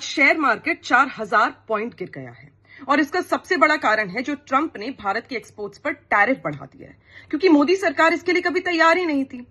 Share market 4000 point गिर गया है और इसका सबसे बड़ा कारण है जो ट्रंप ने भारत के एक्सपोर्ट्स पर टैरिफ बढ़ा दिया है, क्योंकि मोदी सरकार इसके लिए कभी तैयार ही नहीं थी।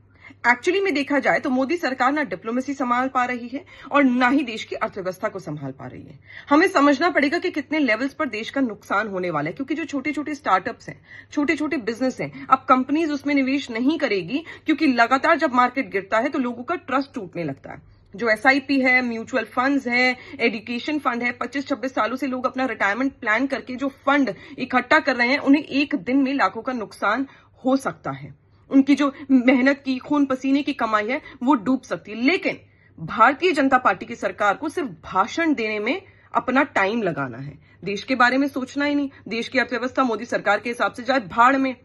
एक्चुअली में देखा जाए तो मोदी सरकार ना डिप्लोमेसी संभाल पा रही है और ना ही देश की अर्थव्यवस्था को संभाल पा रही है। हमें समझना पड़ेगा कि कितने लेवल्स पर देश का नुकसान होने वाला है, क्योंकि जो छोटे छोटे स्टार्टअप्स हैं, छोटे छोटे बिजनेस हैं, अब कंपनीज उसमें निवेश नहीं करेगी, क्योंकि लगातार जब मार्केट गिरता है तो लोगों का ट्रस्ट टूटने लगता है। जो एसआईपी है, म्यूचुअल फंड्स है, एजुकेशन फंड है, 25-26 सालों से लोग अपना रिटायरमेंट प्लान करके जो फंड इकट्ठा कर रहे हैं, उन्हें एक दिन में लाखों का नुकसान हो सकता है। उनकी जो मेहनत की, खून पसीने की कमाई है, वो डूब सकती है। लेकिन भारतीय जनता पार्टी की सरकार को सिर्फ भाषण देने में अपना टाइम लगाना है, देश के बारे में सोचना ही नहीं। देश की अर्थव्यवस्था मोदी सरकार के हिसाब से जाए भाड़ में।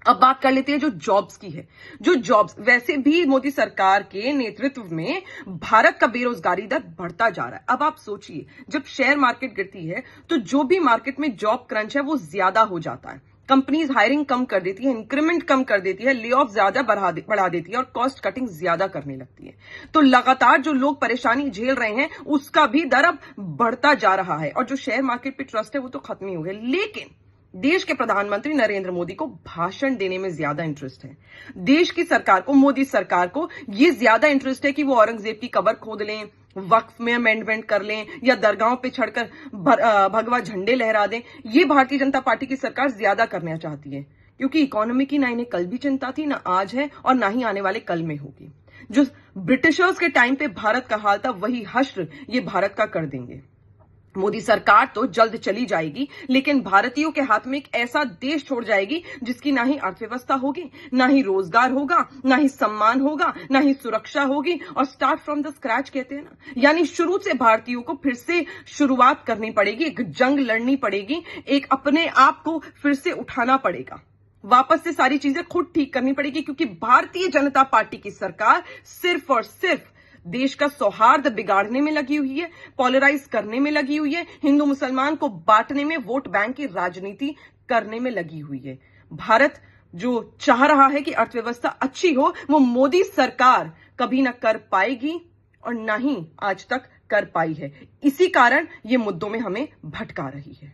अब बात कर लेते हैं जो जॉब्स की है। जो जॉब्स, वैसे भी मोदी सरकार के नेतृत्व में भारत का बेरोजगारी दर बढ़ता जा रहा है। अब आप सोचिए, जब शेयर मार्केट गिरती है तो जो भी मार्केट में जॉब क्रंच है वो ज्यादा हो जाता है। कंपनीज हायरिंग कम कर देती है, इंक्रीमेंट कम कर देती है, ले ऑफ ज्यादा बढ़ा देती है और कॉस्ट कटिंग ज्यादा करने लगती है। तो लगातार जो लोग परेशानी झेल रहे हैं उसका भी दर अब बढ़ता जा रहा है और जो शेयर मार्केट पे ट्रस्ट है वो तो खत्म ही हो गया। लेकिन देश के प्रधानमंत्री नरेंद्र मोदी को भाषण देने में ज्यादा इंटरेस्ट है। देश की सरकार को, मोदी सरकार को ये ज्यादा इंटरेस्ट है कि वो औरंगजेब की कब्र खोद लें, वक्फ में अमेंडमेंट कर लें या दरगाहों पे चढ़कर भगवा झंडे लहरा दें। ये भारतीय जनता पार्टी की सरकार ज्यादा करना चाहती है, क्योंकि इकोनॉमी की ना इन्हें कल भी चिंता थी, ना आज है और ना ही आने वाले कल में होगी। जो ब्रिटिशर्स के टाइम पे भारत का हाल था, वही हश्र ये भारत का कर देंगे। मोदी सरकार तो जल्द चली जाएगी, लेकिन भारतीयों के हाथ में एक ऐसा देश छोड़ जाएगी जिसकी ना ही अर्थव्यवस्था होगी, ना ही रोजगार होगा, ना ही सम्मान होगा, ना ही सुरक्षा होगी। और स्टार्ट फ्रॉम द स्क्रैच कहते हैं ना, यानी शुरू से भारतीयों को फिर से शुरुआत करनी पड़ेगी, एक जंग लड़नी पड़ेगी, एक अपने आप को फिर से उठाना पड़ेगा, वापस से सारी चीजें खुद ठीक करनी पड़ेगी, क्योंकि भारतीय जनता पार्टी की सरकार सिर्फ और सिर्फ देश का सौहार्द बिगाड़ने में लगी हुई है, पॉलराइज करने में लगी हुई है, हिंदू मुसलमान को बांटने में, वोट बैंक की राजनीति करने में लगी हुई है। भारत जो चाह रहा है कि अर्थव्यवस्था अच्छी हो, वो मोदी सरकार कभी ना कर पाएगी और ना ही आज तक कर पाई है। इसी कारण ये मुद्दों में हमें भटका रही है।